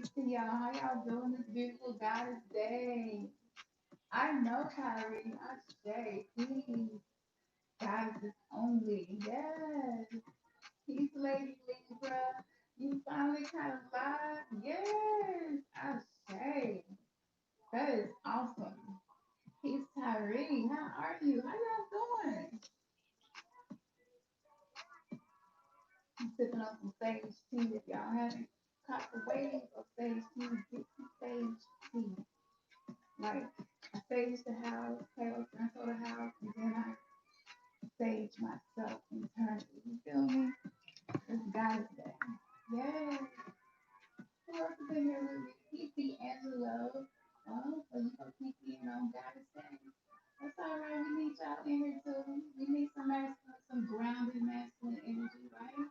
Peace to y'all. How y'all doing this beautiful goddess day? I know, Kyrie. I say, peace. Goddesses only. Yes. Peace, Lady Libra. You finally kind of live. Yes. I say. That is awesome. Peace, Kyrie. How are you? How y'all doing? I'm sipping on some sage tea. If y'all haven't caught the wave of sage tea, get some sage tea. Like I sage the house, Taylor Franco the house, and then I sage myself internally. You feel me? It's God's day. Yes. Who else is in here with me? Kiki Angelo. Oh, so you go Kiki and on God's day. That's all right. We need y'all in here too. We need some masculine, some grounded masculine energy, right?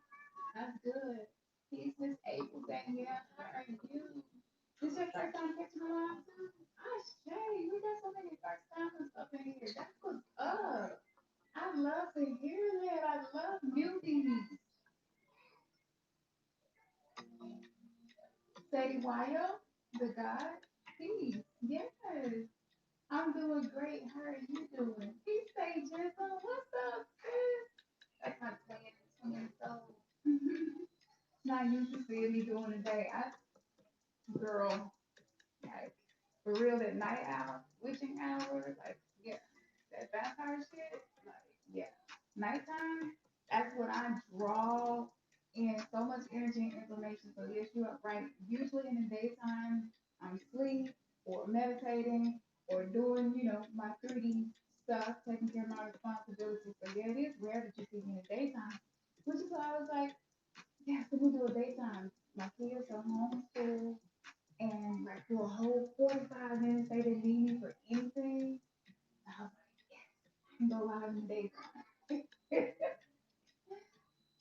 That's good. Peace, Miss April Danielle. How are you? This your first time catching the line too? Ah, Shay, we got so many first timers up in here. That's what's up. I love to hear that. I love newbies. Say Wyo, the God. Peace. Yes. I'm doing great. How are you doing? Peace, say Jizzle. What's up, sis? That's my twin soul. Not used to seeing me doing today. Girl, like, for real, that night owl, witching hour, like, yeah, that vampire shit, like, yeah. Nighttime, that's when I draw in so much energy and information. So, yes, you are right. Usually in the daytime, I'm asleep or meditating or doing, my 3D stuff, taking care of my responsibilities. So, yeah, it is rare that you see me in the daytime, which is why I was like, yeah, so we do a daytime. My kids are homeschooled and like for a whole 45 minutes they didn't need me for anything. I was like, yes, I can go live in the daytime.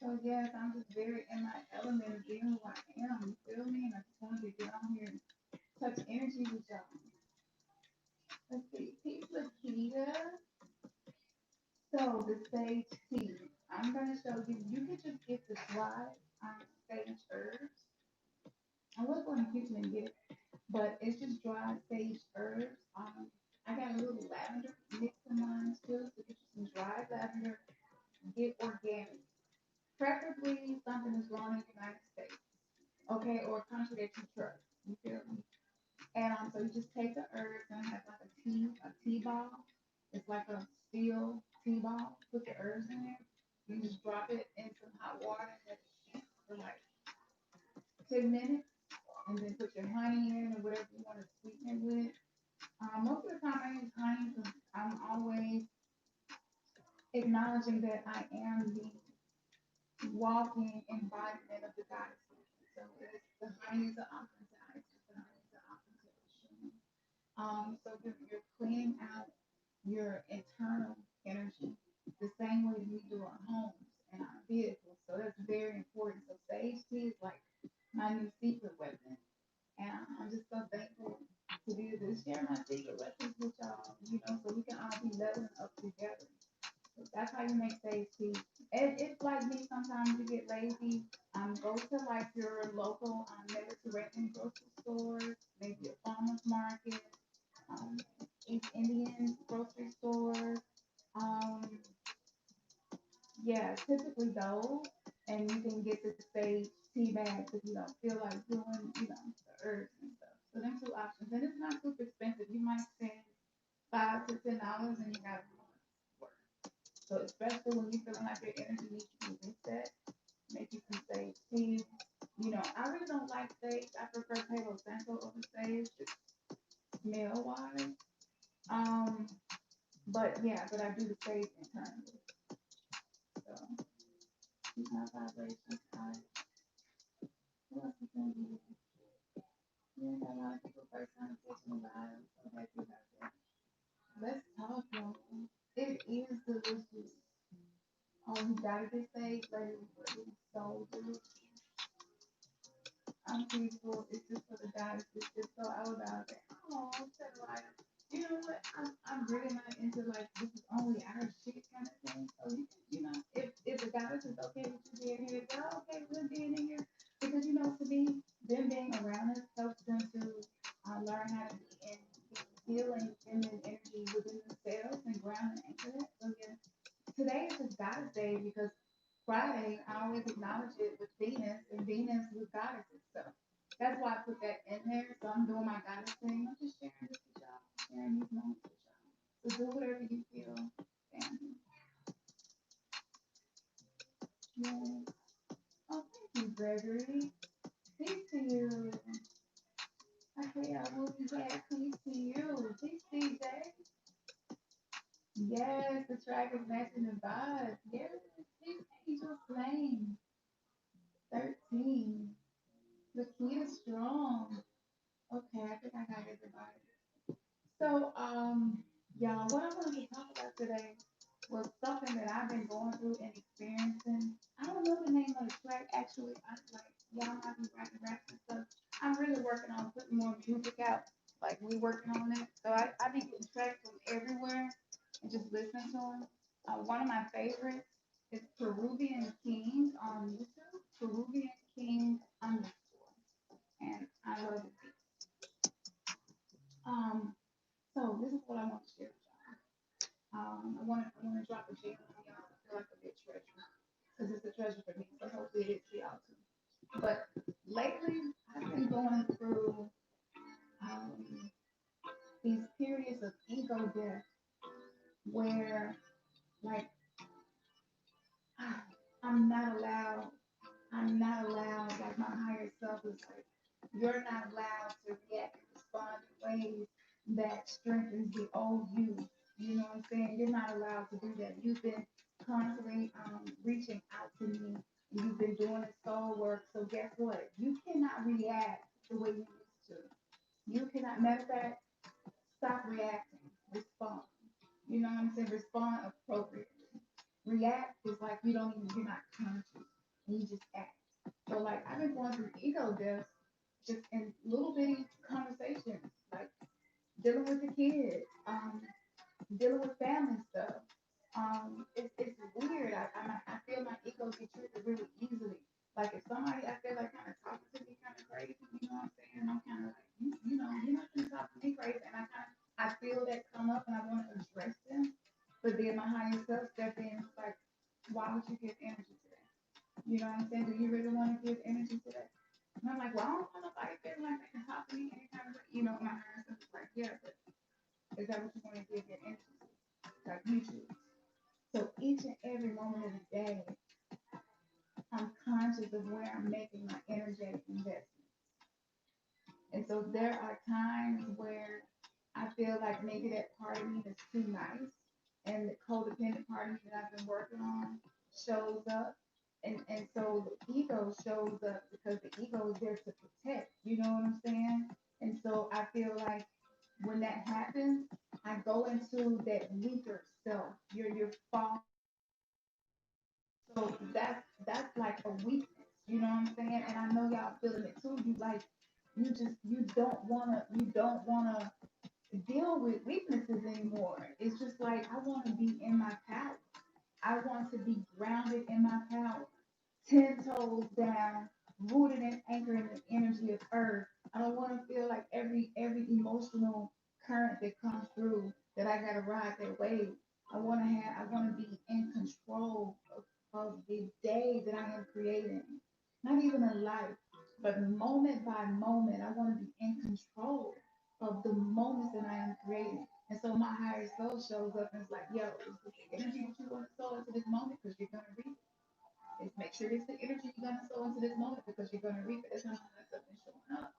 So yes, I'm just very in my element of being who I am. You feel me? And I just wanted to get on here and touch energy with y'all. Let's see. Peace Lakia. So the sage tea. I'm gonna show you. You can just get the dried sage herbs. I was going to the kitchen and get it, but it's just dried sage herbs. I got a little lavender mix in mine too, so get you some dried lavender. Get organic, preferably something that's grown in the United States, okay, or a country that you trust. You feel me? And so you just take the herbs and have like a tea ball. It's like a steel tea ball. Put the herbs in there. You just drop it in some hot water and let it steep for like 10 minutes, and then put your honey in or whatever you want to sweeten it with. Most of the time I use honey because I'm always acknowledging that I am the walking embodiment of the goddess. So it's the honey is the oftentimes, the honey is the oftentimes. So you're cleaning out your internal energy the same way we do our homes and our vehicles. So that's very important. So sage tea is like my new secret weapon. And I'm just so thankful to be able to share my secret weapons with y'all, so we can all be leveling up together. So that's how you make sage tea. It's like me, sometimes you get lazy. Go to like your local Mediterranean grocery stores, maybe a farmer's market, um, East Indian grocery stores. Um, yeah, typically those, and you can get the sage tea bags if you don't feel like doing, the herbs and stuff. So them two options, and it's not super expensive. You might spend $5 to $10, and you got a month's worth. So especially when you're feeling like your energy needs to be reset, make you some sage tea. I really don't like sage. I prefer Palo Santo over sage, just smell wise. Um, but I do the sage internally. So keep my vibrations high. What else is in here? Yeah, got a lot of people first time catching live. So happy about that. Let's talk, y'all. It is delicious. Oh, you gotta get sage, lady. It's so delicious. I'm peaceful. It's just for the goddess. It's just so out about it. Oh, said right. you know what? I'm really not into like this is only our shit kind of thing. So you know, if the goddess is okay with you being here, they're okay with being in here because you know, to me, them being around us helps them to learn how to be in healing feminine energy within themselves and ground and anchor that. So yeah, today is just Goddess Day because Friday I always acknowledge it with Venus and Venus with goddesses. So that's why I put that in there. So I'm doing my goddess thing. I'm just sharing this with y'all, sharing these moments with y'all. So do whatever you feel, family. Yes. Oh, thank you, Gregory. Peace to you. Okay, I will be back. Peace to you. Peace, DJ. Yes, the track is matching the vibe. Yes, peace, Angel Flame. 13. The key is strong. Okay, I think I got everybody. So, y'all, what I wanted to talk about today was something that I've been going through and experiencing. I don't know the name of the track actually. I like y'all might be writing raps and stuff. I'm really working on putting more music out. Like we working on that. So I be getting tracks from everywhere and just listening to them. One of my favorites is Peruvian King on YouTube. Peruvian King underscore, and I love it. Um, so this is what I want to share with y'all. I want to drop a gem on y'all. I feel like a big treasure because it's a treasure for me. So hopefully it is for y'all too. But lately, I've been going through um, these periods of ego death where, like, I'm not allowed. I'm not allowed. Like my higher self is like, you're not allowed to react and respond in ways that strengthens the old you. You know what I'm saying? You're not allowed to do that. You've been constantly reaching out to me. You've been doing the soul work. So guess what? You cannot react the way you used to. You cannot. Matter of fact, stop reacting. Respond. You know what I'm saying? Respond appropriately. React is like you're not conscious. And you just act. So like I've been going through ego deaths just in little bitty conversations, like dealing with the kids, dealing with family stuff. It's weird. I feel my ego get triggered really easily. Like if somebody I feel like kind of talking to me kind of crazy, you know what I'm saying? I'm kind of like, you know, you're not gonna talk to me crazy, and I feel that come up, and I want to address them. But then my higher self step in, it's like, why would you give energy to that? You know what I'm saying? Do you really want to give energy to that? And I'm like, well, I don't want nobody feeling like they can talk to me any kind of way. You know, my higher self is like, yeah, but is that what you want to give your energy to? Like you choose. So each and every moment of the day, I'm conscious of where I'm making my energetic investment. And so there are times where I feel like maybe that part of me is too nice, and the codependent part of me that I've been working on shows up. And so the ego shows up because the ego is there to protect. You know what I'm saying? And so I feel like when that happens, I go into that weaker self. You're falling. So that's like a weakness. You know what I'm saying? And I know y'all feeling it too. You like you don't wanna deal with weaknesses anymore. It's just like I want to be in my power. I want to be grounded in my power. 10 toes down, rooted and anchored in the energy of earth. I don't want to feel like every emotional current that comes through that I gotta ride that wave. I want to be in control of the day that I am creating. Not even a life, but moment by moment, I want to be in control of the moments that I am creating. And so my higher soul shows up and is like, yo, is this the energy that you want to sow into this moment? Because you're gonna reap it. Is make sure this the energy you're gonna sow into this moment because you're gonna reap it. That's not how something showing up.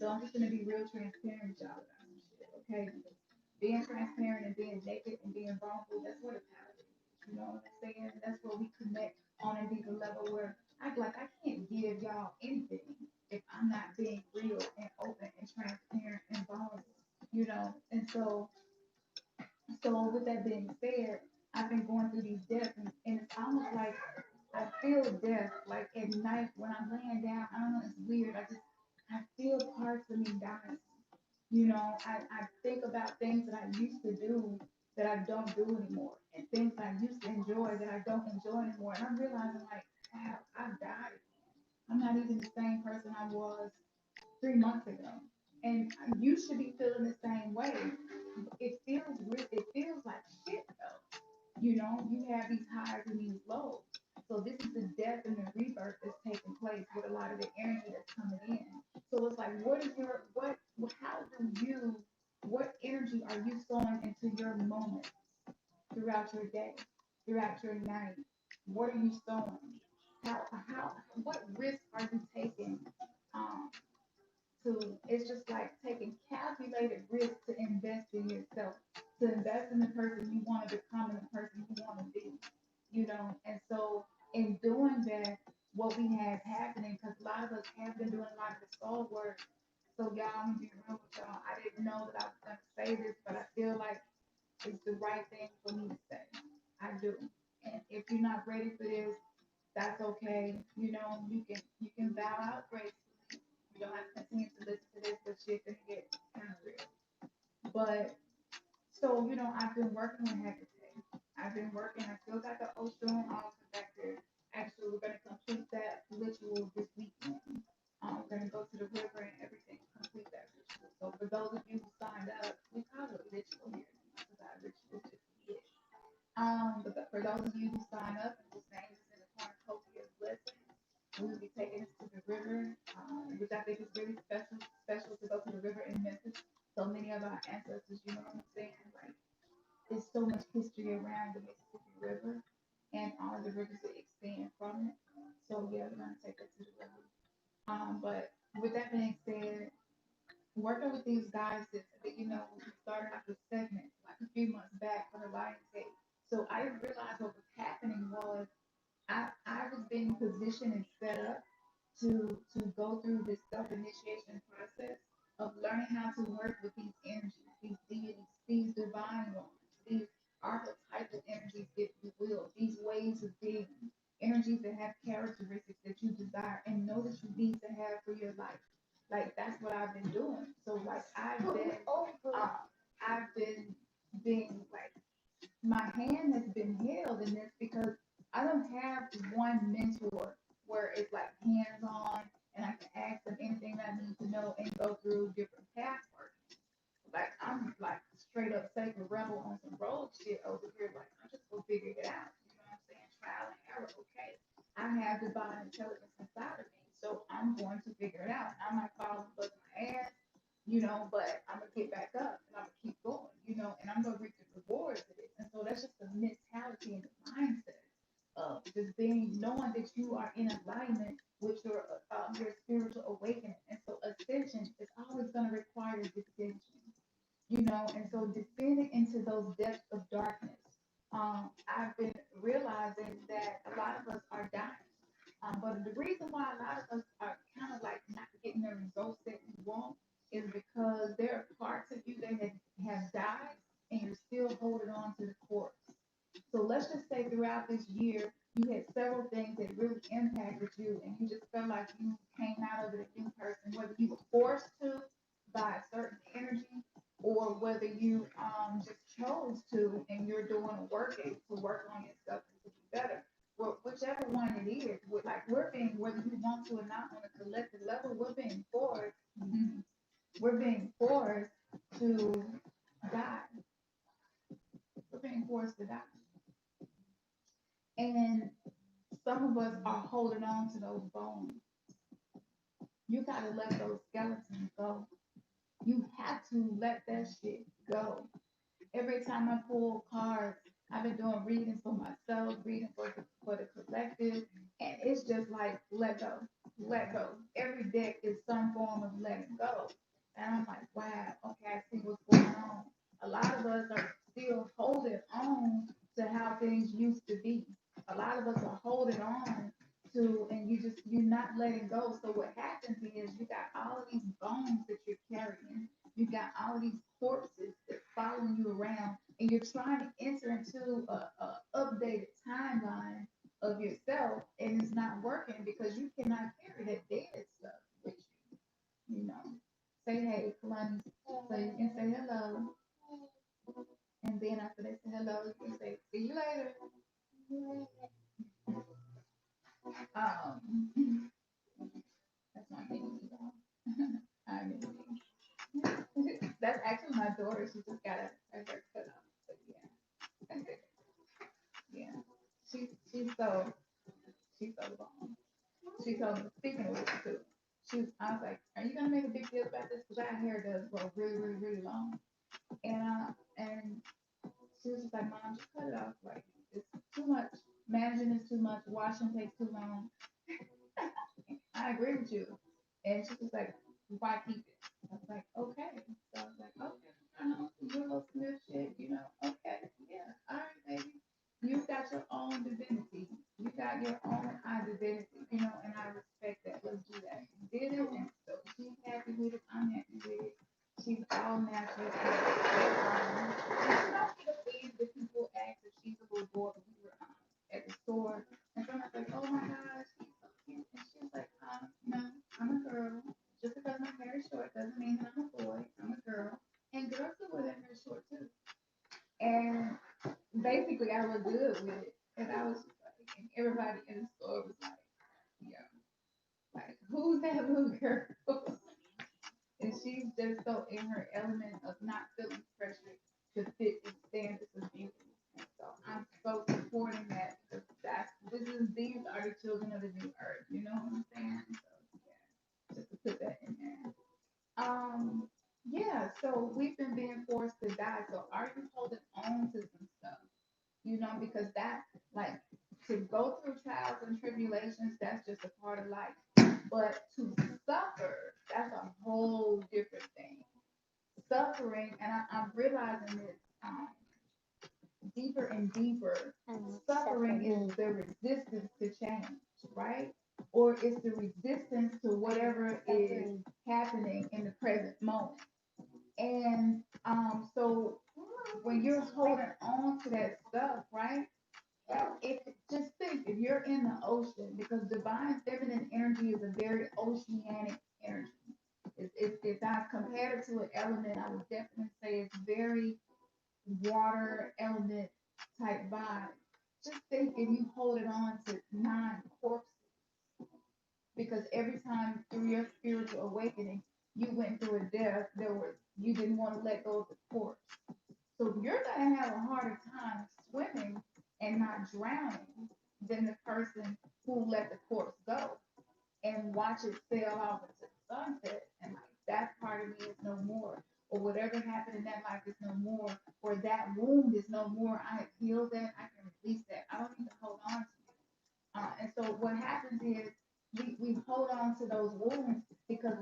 So I'm just gonna be real transparent with y'all about some shit, okay? Because being transparent and being naked and being vulnerable, that's what a power is. You know what I'm saying? That's where we connect on a deeper level where I can't give y'all anything if I'm not being real and open and transparent and vulnerable. You know, and so with that being said, I've been going through these deaths, and it's almost like I feel death like at night when I'm laying down. I don't know, it's weird. I feel parts of me dying. I think about things that I used to do that I don't do anymore, and things that I used to enjoy that I don't enjoy anymore. And I'm realizing, like, wow, I've died. I'm not even the same person I was 3 months ago. And you should be feeling the same way. It feels like shit though. You have these highs and these lows. So this is the death and the rebirth that's taking place with a lot of the energy that's coming in. So it's like, how do you, what energy are you sowing into your moment throughout your day, throughout your night? What are you sowing? What risk are you taking? Um, it's just like taking calculated risk to invest in yourself, to invest in the person you want to become and the person you want to be. And so in doing that, what we have happening, because a lot of us have been doing a lot of the soul work. So y'all, I'm gonna be real with y'all. I didn't know that I was gonna say this, but I feel like it's the right thing for me to say. I do. And if you're not ready for this, that's okay. You can bow out gracefully. You don't have to continue to listen to this, but shit gonna get kind of real. But so I've been working on Hecate. I've been working. I still got the ocean all connected. Actually, we're gonna complete that ritual this weekend. We're gonna go to the river and everything, complete that ritual. So for those of you who signed up, we call it a ritual here because our ritual is just it. But for those of you who sign up and whose names is in the cornucopia of blessings, we will be taking us to the river, which I think is really special to go to the river in Memphis. So many of our ancestors, you know what I'm saying? Like, there's so much history around the Mississippi River and all of the rivers that extend from it. So yeah, we're gonna take us to the river. But with that being said, working with these guys we started out with segments like a few months back for the Lions Gate. So I didn't realize what was happening was I was being positioned and set up to go through this self-initiation process of learning how to work with these energies, these deities, these divine ones, these archetypal energies, if you will, these ways of being, energies that have characteristics that you desire and know that you need to have for your life. Like that's what I've been doing. So like I've been being like my hand has been held in this because I don't have one mentor where it's like hands on and I can ask them anything that I need to know and go through different pathwork. Like I'm like straight up sacred rebel on some road shit over here. Like I'm just gonna figure it out. You know what I'm saying? Trial and error. Okay. I have divine intelligence inside of me. So I'm going to figure it out. I might fall and bust my ass, but I'm gonna get back up and I'm gonna keep going, and I'm gonna reap the rewards of it. And so that's just the mentality and the mindset of just being knowing that you are in alignment with your spiritual awakening. And so ascension is always gonna require descension, and so descending into those depths of darkness. I've been realizing that a lot of us are dying. But the reason why a lot of us are kind of like not getting the results that we want is because there are parts of you that have died and you're still holding on to the corpse. So let's just say throughout this year, you had several things that really impacted you, and you just felt like you came out of it a new person, whether you were forced to by a certain energy or whether you just chose to and you're doing a working to work on yourself and to be better. Well, whichever one it is, we're being, whether you want to or not on a collective level, we're being forced to die. We're being forced to die. And some of us are holding on to those bones. You got to let those skeletons go. You have to let that shit go. Every time I pull cards, I've been doing readings for myself, reading for the collective, and it's just like let go, let go. Every deck is some form of letting go, and I'm like, wow, okay, I see what's going on. A lot of us are still holding on to how things used to be. A lot of us are holding on to, and you're not letting go. So what happens is you got all of these bones that you're carrying. You got all of these corpses that following you around, and you're trying to enter into a updated timeline of yourself, and it's not working because you cannot carry that dead stuff with you. You know. say hey, Kalani, so you can say hello, and then after they say hello, you can say see you later. Um, that's my mini me, y'all. I'm mini me. That's actually my daughter. She just got a haircut on. But yeah, yeah. She's so she's so long. She told me, speaking of which too, I was like, are you gonna make a big deal about this? Because our hair does grow really, really, really long. And she was just like, Mom, just cut it off. Like it's too much. Managing is too much. Washing takes too long. I agree with you. And she was like, why keep it? I was like, okay. So I was like, okay, you little Smith shit, okay, yeah, all right, baby. You got your own divinity. You got your own identity, and I respect that. Let's do that. You did it, and so she's happy with it. I'm happy with it. She's all natural. And she don't get offended if people ask if she's a little boy. We were at the store, and someone's like, oh my gosh, she's so cute. And she was like, no, I'm a girl. Just because my hair is short doesn't mean that I'm a boy. I'm a girl. And girls can wear their hair short too. And basically, I look good with it. And I was just like, and everybody in the store was like, yeah, like, who's that little girl? And she's just so in her element of not feeling pressure to fit the standards of beauty. And so I'm so supporting that because these are the children of the new earth. You know what I'm saying? So yeah, just to put that in there. Yeah, so we've been being forced to die. So are you holding on to some stuff? Because that, like, to go through trials and tribulations, that's just a part of life. But to suffer, that's a whole different thing. Suffering, and I'm realizing this deeper and deeper. Suffering is the resistance to change, right? Or it's the resistance to whatever is happening in the present moment. And so when you're holding on to that stuff, right? If just think if you're in the ocean, because divine feminine energy is a very oceanic energy. If I compare it to an element, I would definitely say it's very water element type vibe. Just think if you hold it on to nine corpses, because every time through your spiritual awakening, you went through a death, you didn't want to let go of the corpse. So you're gonna have a harder time swimming and not drowning than the person who let the corpse go and watch it sail off into the sunset and like that part of me is no more. Or whatever happened in that life is no more, or that wound is no more. I have healed that, I can release that. I don't need to hold on to it. And so what happens is we hold on to those wounds because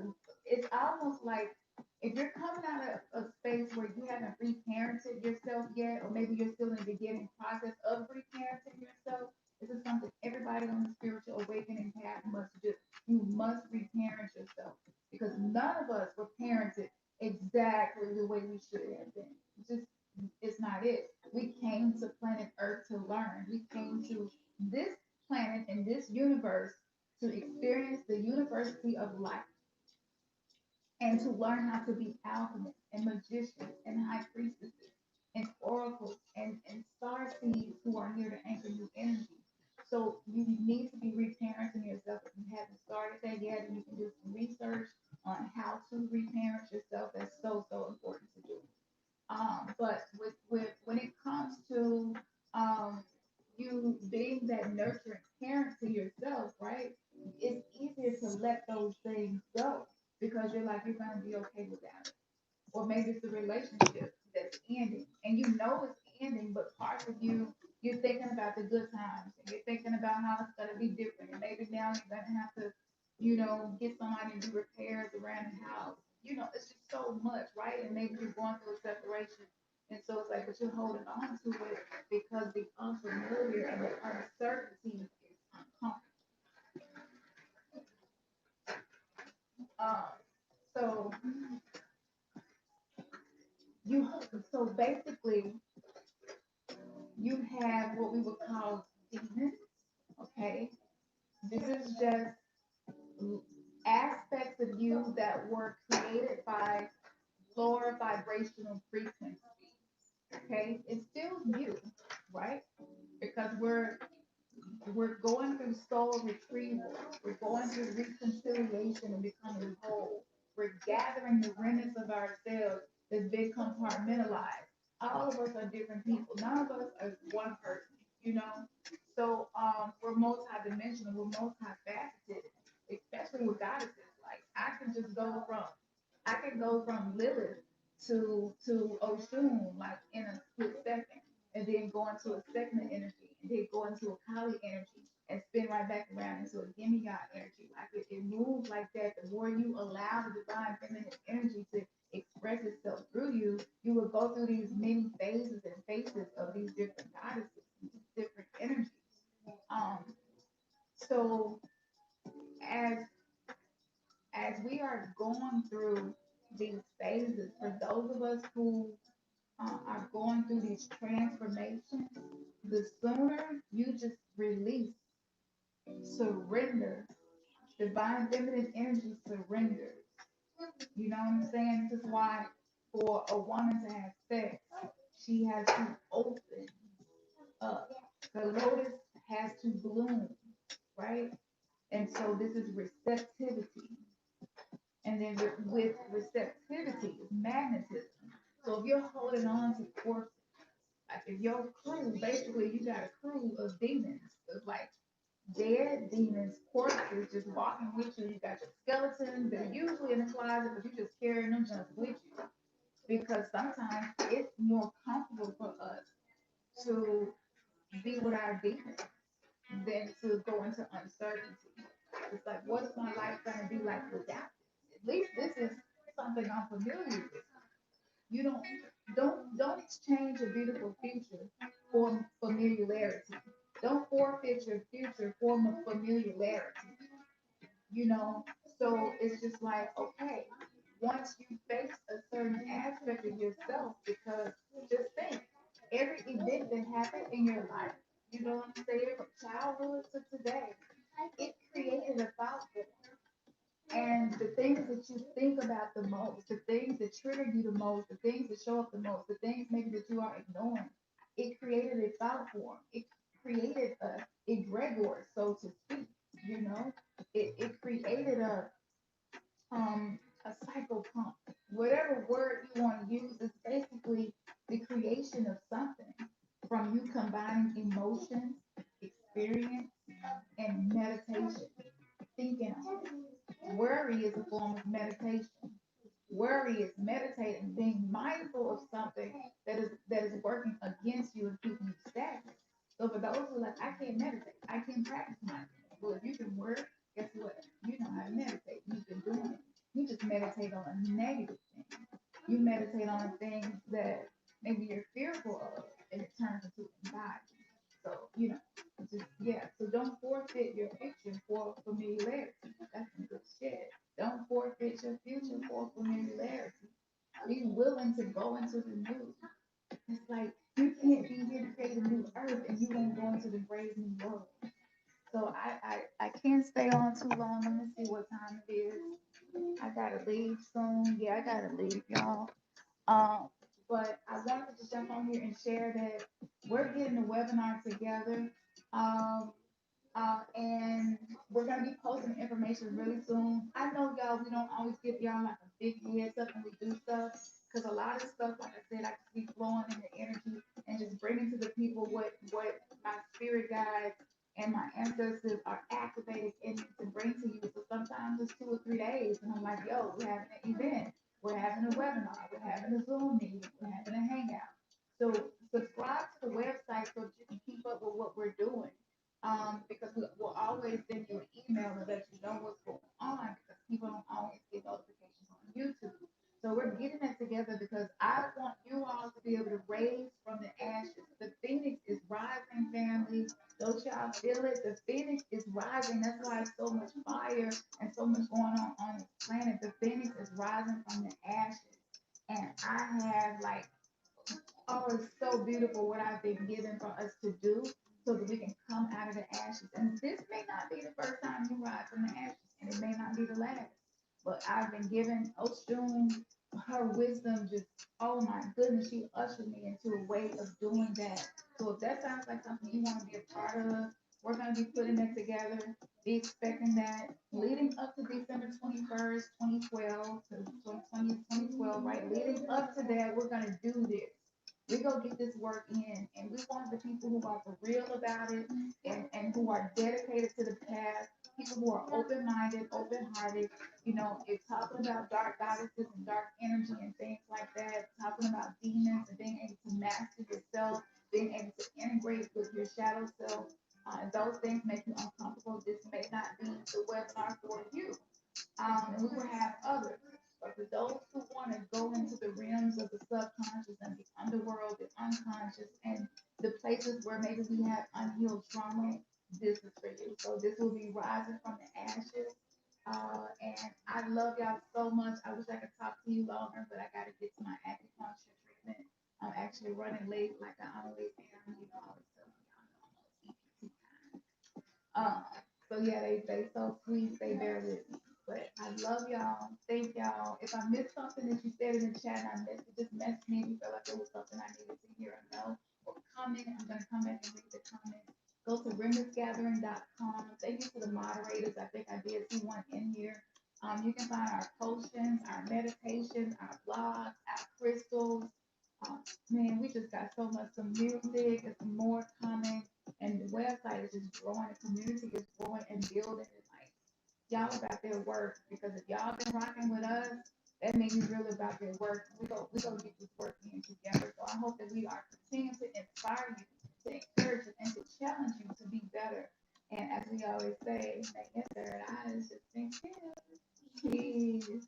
it's almost like if you're coming out of a space where you haven't reparented yourself yet, or maybe you're still in the beginning process of reparenting yourself, this is something everybody on the spiritual awakening path must do. You must reparent yourself because none of us were parented exactly the way we should have been. Just it's not it. We came to planet Earth to learn. We came to this planet and this universe to experience the university of life and to learn how to be alchemists and magicians and high priestesses and oracles and star seeds who are here to anchor new energy. So you need to be reparenting yourself if you haven't started that yet, and you can do some research on how to reparent yourself. That's so so important to do. But with when it comes to you being that nurturing parent to yourself, right? It's easier to let those things go because you're like you're gonna be okay without it. Or maybe it's a relationship that's ending, and you know it's ending, but parts of you're thinking about the good times, and you're thinking about how it's gonna be different, and maybe now you're gonna have to, get somebody to do repairs around the house. It's just so much, right? And maybe you're going through a separation, and so it's like, but you're holding on to it because the unfamiliar and the uncertainty is uncomfortable. Um, so you, so basically, you have what we would call demons. Okay, this is just aspects of you that were created by lower vibrational frequency. Okay, it's still you, right? Because we're going through soul retrieval. We're going through reconciliation and becoming whole. We're gathering the remnants of ourselves that's been compartmentalized. All of us are different people. None of us are one person, you know? So we're multidimensional, we're multifaceted, especially with goddesses. Like I can go from Lilith to Oshun like in a split second, and then go into a second energy, and then go into a Kali energy, and spin right back around into a demigod energy. Like it moves like that. The more you allow the divine feminine energy to express itself through you, you will go through these many phases and faces of these different goddesses, these different energies. Um, so as as we are going through these phases, for those of us who are going through these transformations, the sooner you just release, surrender, divine feminine energy surrenders. You know what I'm saying? This is why for a woman to have sex, she has to open up. The lotus has to bloom, right? And so this is receptivity. And then with receptivity is magnetism. So if you're holding on to force, like if your crew, basically you got a crew of demons, of like dead demons, corpses just walking with you. You got your skeletons that are usually in the closet, but you just carrying them just with you. Because sometimes it's more comfortable for us to be with our demons than to go into uncertainty. It's like, what is my life gonna be like without this? At least this is something I'm familiar with. You don't exchange a beautiful future for familiarity. Don't forfeit your future for familiarity. You know, so it's just like, okay, once you face a certain aspect of yourself, because just think, every event that happened in your life, you know what I'm saying, from childhood to today, it created a thought form. And the things that you think about the most, the things that trigger you the most, the things that show up the most, the things maybe that you are ignoring, it created a thought form. It created a egregor, so to speak. You know, it created a cycle pump. Whatever word you want to use is basically the creation of something from you combining emotions, experience, and meditation, thinking on it. Worry is a form of meditation. Worry is meditating, being mindful of something that is working against you and keeping you stagnant. So for those who are like, I can't meditate, I can't practice mindfulness. Well, if you can work, guess what? You know how to meditate. You've been doing it. You just meditate on a negative thing. You meditate on things that maybe you're fearful of, and it turns into anxiety. So, just yeah. So don't forfeit your fiction for familiarity. That's some good shit. Don't forfeit your future for familiarity. Be willing to go into the new. It's like you can't be here to create a new earth and you won't go into the brave new world. So I can't stay on too long. Let me see what time it is. I gotta leave soon. Yeah, I gotta leave, y'all. Um, but I wanted to jump on here and share that we're getting a webinar together. Um, and we're gonna be posting information really soon. I know y'all, we don't always give y'all like a big heads up when we do stuff, because a lot of stuff, like I said, I just be flowing in the energy and just bringing to the people what my spirit guides and my ancestors are activated in me to bring to you. So sometimes it's 2 or 3 days, and I'm like, yo, we're having an event, we're having a webinar, we're having a Zoom meeting, we're having a hangout. So subscribe to the website so that you can keep up with what we're doing, because we'll always send you an email and let you know what's going on, because people don't always get notifications on YouTube. So we're getting that together because I want you all to be able to raise from the ashes. The phoenix is rising, family. Don't y'all feel it? The phoenix is rising. That's why it's so much fire and so much going on this planet. The phoenix is rising from the ashes. And I have like, oh, it's so beautiful what I've been given for us to do so that we can come out of the ashes. And this may not be the first time you rise from the ashes. and it may not be the last. But I've been given Oshun her wisdom. Just oh my goodness, she ushered me into a way of doing that. So if that sounds like something you want to be a part of, we're going to be putting it together. Be expecting that leading up to December 21st, 2012 to 2012, right? Leading up to that, we're going to do this. We go get this work in, and we want the people who are for real about it and who are dedicated to the path, people who are open minded, open hearted. It's talking about dark goddesses and dark energy and things like that, talking about demons and being able to master yourself, being able to integrate with your shadow self. If those things make you uncomfortable, this may not be the webinar for you. And we will have others. But for those who want to go into the realms of the subconscious and the underworld, the unconscious, and the places where maybe we have unhealed trauma, this is for you. So this will be rising from the ashes. And I love y'all so much. I wish I could talk to you longer, but I got to get to my acupuncture treatment. I'm actually running late, like I always am. I was telling y'all, I'm EPT time. Um, so yeah, they so sweet. They bear with me. But I love y'all. Thank y'all. If I missed something that you said in the chat, I missed it. Just message me if you feel like it was something I needed to hear or know. Or comment. I'm gonna come back and read the comments. Go to remnantsgathering.com. Thank you to the moderators. I think I did see one in here. You can find our potions, our meditations, our blogs, our crystals. Man, we just got so much some music and some more coming, and the website is just growing. The community is growing and building. And like y'all about their work, because if y'all been rocking with us, that means you really about their work. We go get this work in together. So I hope that we are continuing to inspire you, to encourage you, and to challenge you to be better. And as we always say, make your third eye is just think, peace.